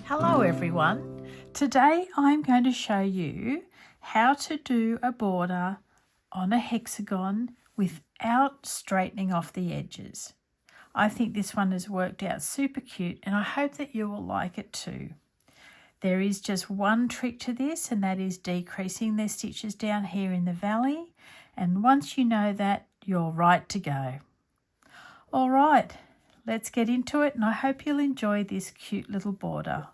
Hello everyone. Today I'm going to show you how to do a border on a hexagon without straightening off the edges. I think this one has worked out super cute and I hope that you will like it too. There is just one trick to this, and that is decreasing the stitches down here in the valley, and once you know that, you're right to go. All right, let's get into it, and I hope you'll enjoy this cute little border.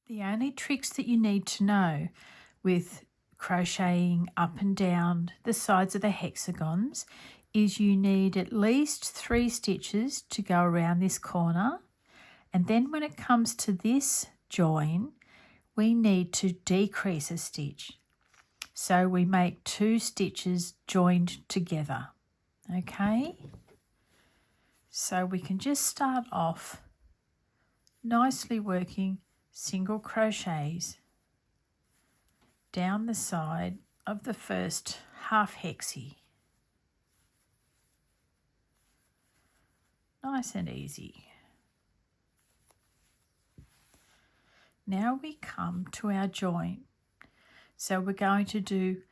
The only tricks that you need to know with crocheting up and down the sides of the hexagons is you need at least 3 stitches to go around this corner, and then when it comes to this join we need to decrease a stitch, so we make 2 stitches joined together. Okay, so we can just start off nicely working single crochets down the side of the first half hexie. Nice and easy. Now we come to our join. So we're going to do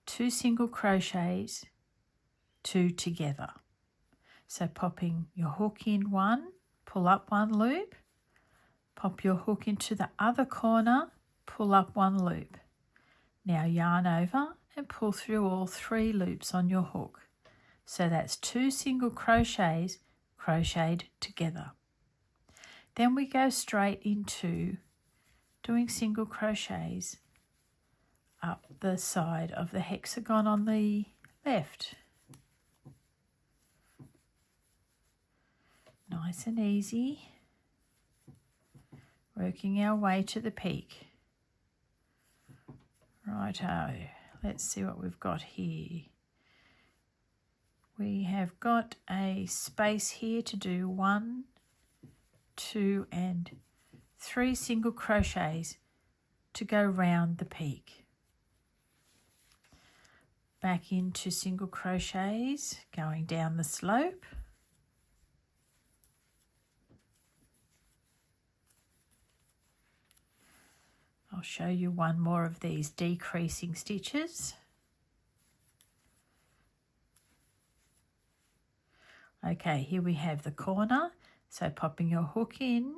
2 single crochets, 2 together. So popping your hook in one, pull up 1 loop, pop your hook into the other corner, pull up 1 loop. Now yarn over and pull through all 3 loops on your hook. So that's 2 single crochets crocheted together. Then we go straight into doing single crochets up the side of the hexagon on the left. Nice and easy. Working our way to the peak. Righto, let's see what we've got here. We have got a space here to do 1, 2 and 3 single crochets to go round the peak. Back into single crochets going down the slope. I'll show you one more of these decreasing stitches. Okay, here we have the corner. So popping your hook in,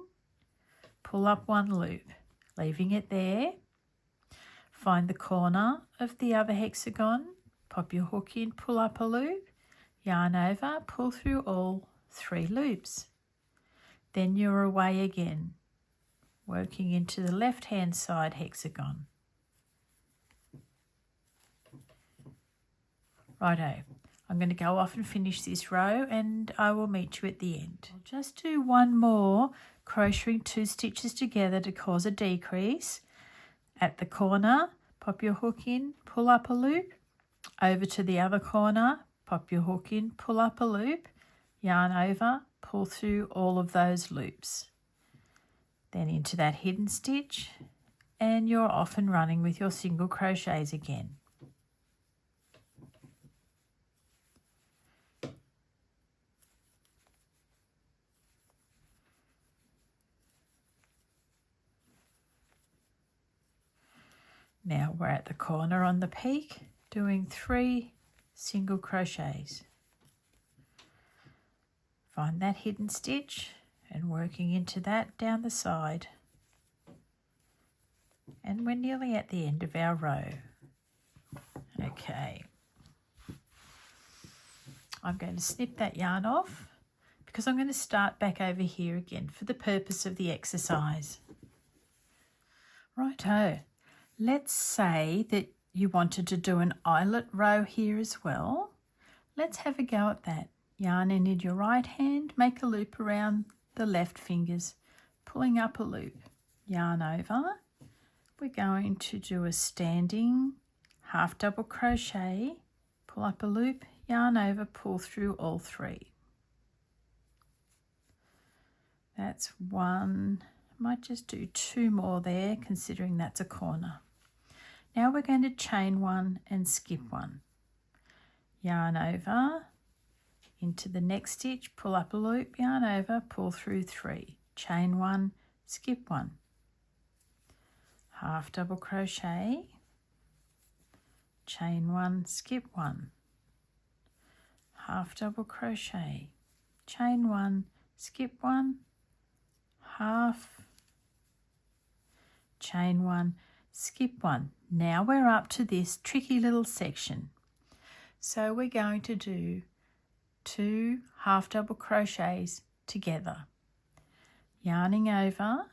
pull up 1 loop, leaving it there. Find the corner of the other hexagon, pop your hook in, pull up a loop, yarn over, pull through all 3 loops. Then you're away again, working into the left-hand side hexagon. Righto, I'm going to go off and finish this row and I will meet you at the end. I'll just do one more, crocheting 2 stitches together to cause a decrease. At the corner, pop your hook in, pull up a loop, over to the other corner, pop your hook in, pull up a loop, yarn over, pull through all of those loops. Then into that hidden stitch and you're off and running with your single crochets again. Now we're at the corner on the peak doing 3 single crochets. Find that hidden stitch and working into that down the side. And we're nearly at the end of our row. Okay. I'm going to snip that yarn off because I'm going to start back over here again for the purpose of the exercise. Righto. Let's say that you wanted to do an eyelet row here as well. Let's have a go at that. Yarn in your right hand, make a loop around the left fingers, pulling up a loop, yarn over. We're going to do a standing half double crochet, pull up a loop, yarn over, pull through all 3. That's one. Might just do 2 more there, considering that's a corner. Now we're going to chain 1 and skip 1. Yarn over into the next stitch, pull up a loop, yarn over, pull through 3, chain 1, skip 1, half double crochet, chain 1, skip 1, half double crochet, chain 1, skip 1, half, chain 1, skip 1. Now we're up to this tricky little section. So we're going to do 2 half double crochets together. Yarning over,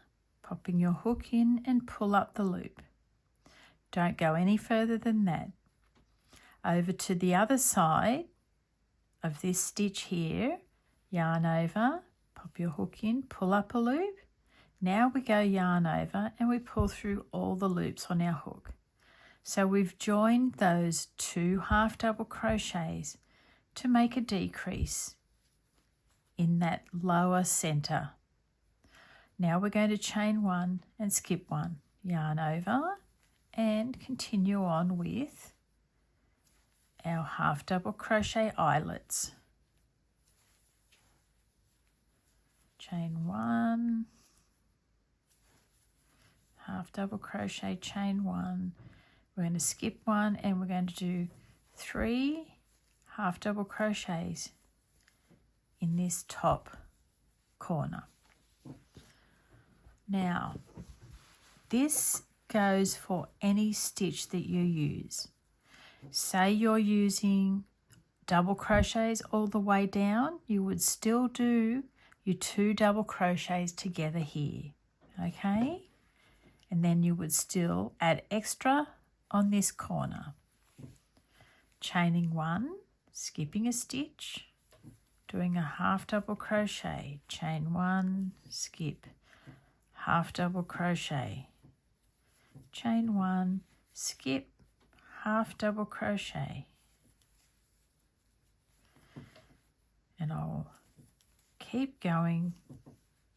popping your hook in and pull up the loop. Don't go any further than that. Over to the other side of this stitch here, yarn over, pop your hook in, pull up a loop. Now we go yarn over and we pull through all the loops on our hook. So we've joined those 2 half double crochets to make a decrease in that lower center. Now we're going to chain 1 and skip 1, yarn over and continue on with our half double crochet eyelets. Chain 1, half double crochet, chain 1. We're going to skip 1 and we're going to do 3 half double crochets in this top corner. Now, this goes for any stitch that you use. Say you're using double crochets all the way down, you would still do your 2 double crochets together here, okay? And then you would still add extra on this corner. Chaining 1, skipping a stitch, doing a half double crochet, chain 1, skip, half double crochet, chain 1, skip, half double crochet. And I'll keep going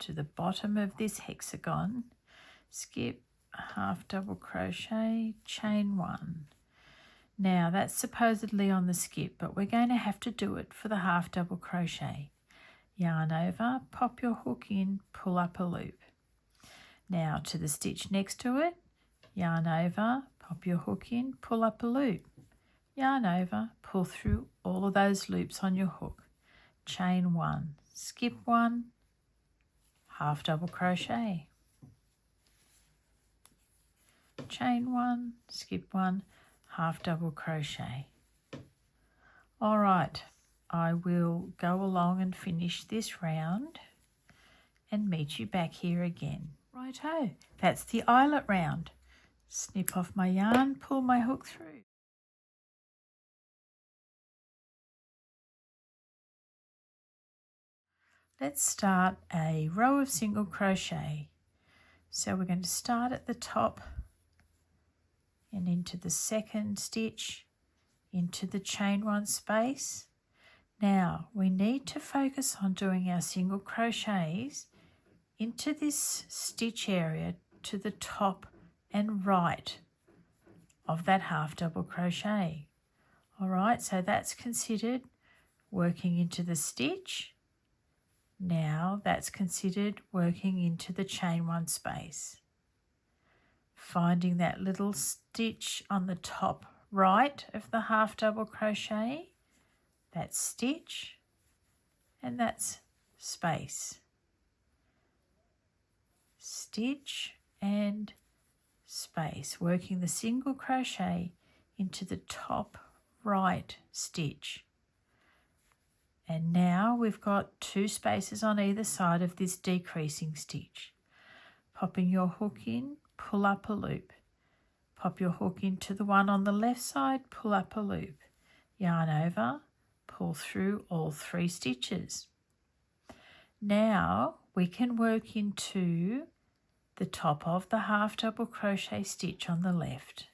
to the bottom of this hexagon, skip, half double crochet, chain 1. Now that's supposedly on the skip, but we're going to have to do it for the half double crochet. Yarn over, pop your hook in, pull up a loop. Now to the stitch next to it, yarn over, pop your hook in, pull up a loop. Yarn over, pull through all of those loops on your hook. Chain 1, skip 1, half double crochet. Chain 1, skip 1, half double crochet. All right, I will go along and finish this round and meet you back here again. Righto, that's the eyelet round. Snip off my yarn, pull my hook through. Let's start a row of single crochet. So we're going to start at the top and into the second stitch, into the chain 1 space. Now we need to focus on doing our single crochets into this stitch area to the top and right of that half double crochet. All right, so that's considered working into the stitch. Now that's considered working into the chain 1 space. Finding that little stitch on the top right of the half double crochet, that's stitch, and that's space. Stitch and space, working the single crochet into the top right stitch. And now we've got 2 spaces on either side of this decreasing stitch. Popping your hook in, pull up a loop. Pop your hook into the one on the left side, pull up a loop. Yarn over, pull through all 3 stitches. Now we can work into the top of the half double crochet stitch on the left.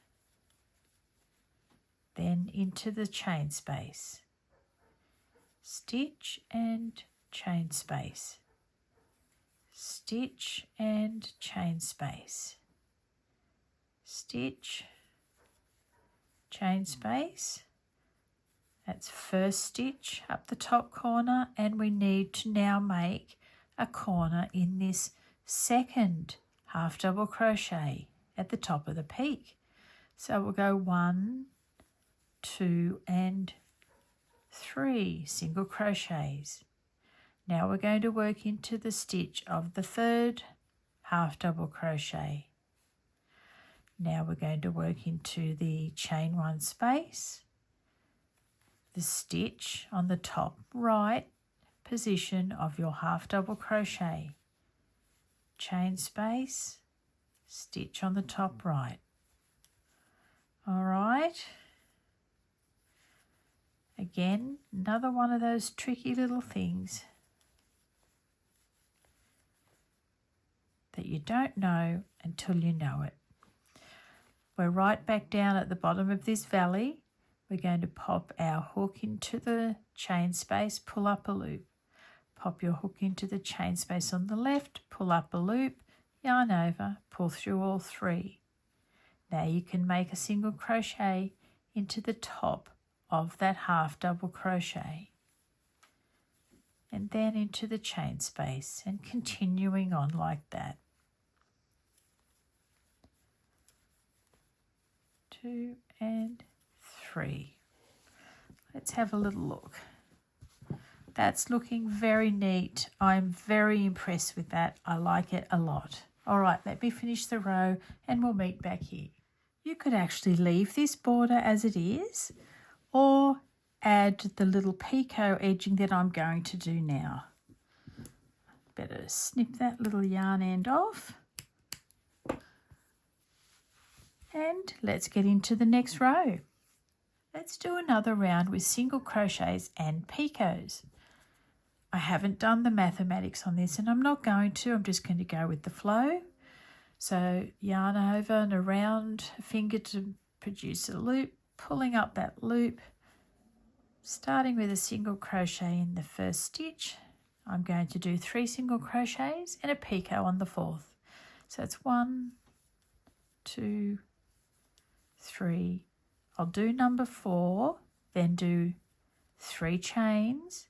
Then into the chain space. Stitch and chain space. stitch and chain space, stitch, chain space. That's first stitch up the top corner, and we need to now make a corner in this second half double crochet at the top of the peak. So we'll go 1, 2 and 3 single crochets. Now we're going to work into the stitch of the third half double crochet. Now we're going to work into the chain 1 space, the stitch on the top right position of your half double crochet, chain space, stitch on the top right. All right, again, another one of those tricky little things that you don't know until you know it. We're right back down at the bottom of this valley. We're going to pop our hook into the chain space, pull up a loop. Pop your hook into the chain space on the left, pull up a loop, yarn over, pull through all 3. Now you can make a single crochet into the top of that half double crochet, and then into the chain space, and continuing on like that. 2 and 3. Let's have a little look. That's looking very neat. I'm very impressed with that. I like it a lot. All right, let me finish the row and we'll meet back here. You could actually leave this border as it is, or add the little picot edging that I'm going to do now. Better snip that little yarn end off. And let's get into the next row. Let's do another round with single crochets and picots. I haven't done the mathematics on this, and I'm not going to. I'm just going to go with the flow. So yarn over and around a finger to produce a loop, pulling up that loop, starting with a single crochet in the first stitch. I'm going to do 3 single crochets and a picot on the 4th. So it's 1, 2, 3. I'll do number 4, then do 3 chains,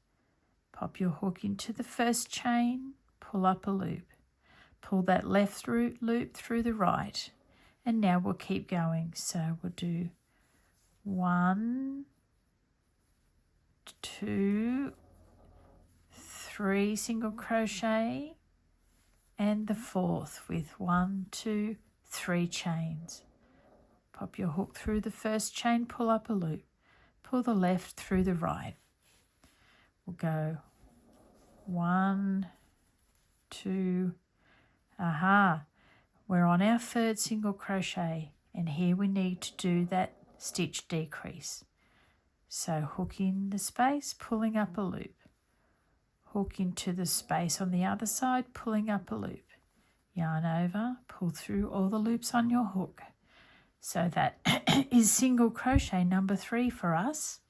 pop your hook into the first chain, pull up a loop, pull that left loop through the right, and now we'll keep going. So we'll do 1, 2, 3 single crochet, and the 4th with 1, 2, 3 chains. Pop your hook through the first chain, pull up a loop, pull the left through the right. We'll go 1, 2, we're on our 3rd single crochet, and here we need to do that stitch decrease. So hook in the space, pulling up a loop, hook into the space on the other side, pulling up a loop, yarn over, pull through all the loops on your hook. So that is single crochet number 3 for us.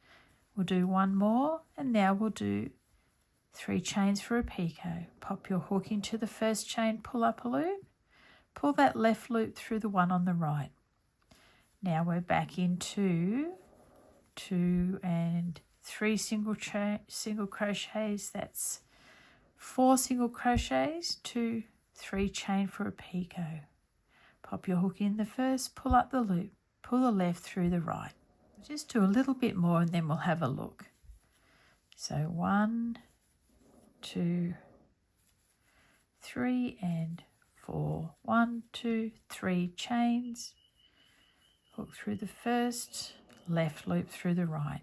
We'll do 1 more, and now we'll do 3 chains for a picot. Pop your hook into the first chain, pull up a loop, pull that left loop through the one on the right. Now we're back into 2 and 3 single crochets. That's 4 single crochets, 2, 3 chain for a picot. Pop your hook in the first, pull up the loop, pull the left through the right. Just do a little bit more and then we'll have a look. So 1, 2, 3 and 4. 1, 2, 3 chains. Hook through the first, left loop through the right.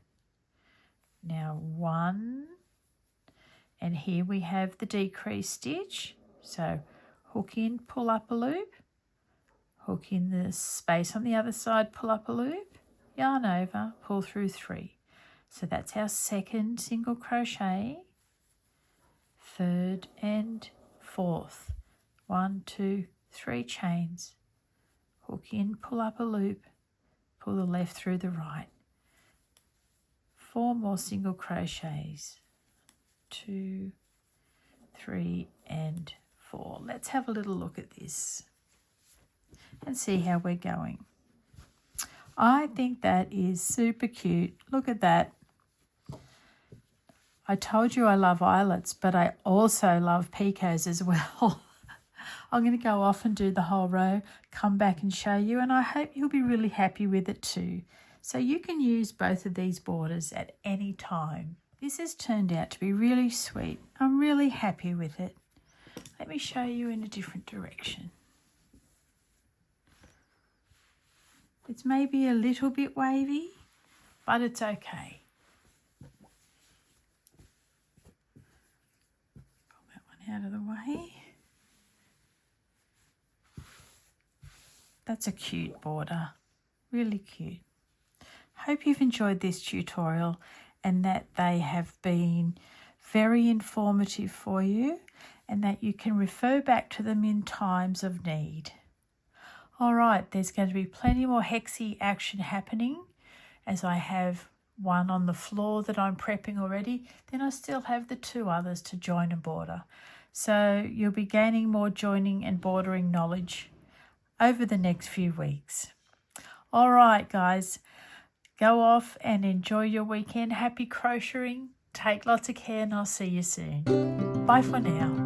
Now 1, and here we have the decrease stitch. So hook in, pull up a loop, hook in the space on the other side, pull up a loop, yarn over, pull through 3. So that's our 2nd single crochet, 3rd and 4th. 1, 2, 3 chains, hook in, pull up a loop, pull the left through the right. 4 more single crochets, 2, 3 and 4. Let's have a little look at this and see how we're going. I think that is super cute. Look at that. I told you I love eyelets, but I also love picots as well. I'm going to go off and do the whole row, come back and show you, and I hope you'll be really happy with it too. So you can use both of these borders at any time. This has turned out to be really sweet. I'm really happy with it. Let me show you in a different direction. It's maybe a little bit wavy, but it's okay. Pull that one out of the way. That's a cute border, really cute. Hope you've enjoyed this tutorial and that they have been very informative for you and that you can refer back to them in times of need. All right, there's going to be plenty more hexie action happening as I have one on the floor that I'm prepping already. Then I still have the 2 others to join and border. So you'll be gaining more joining and bordering knowledge over the next few weeks. All right, guys, go off and enjoy your weekend. Happy crocheting. Take lots of care and I'll see you soon. Bye for now.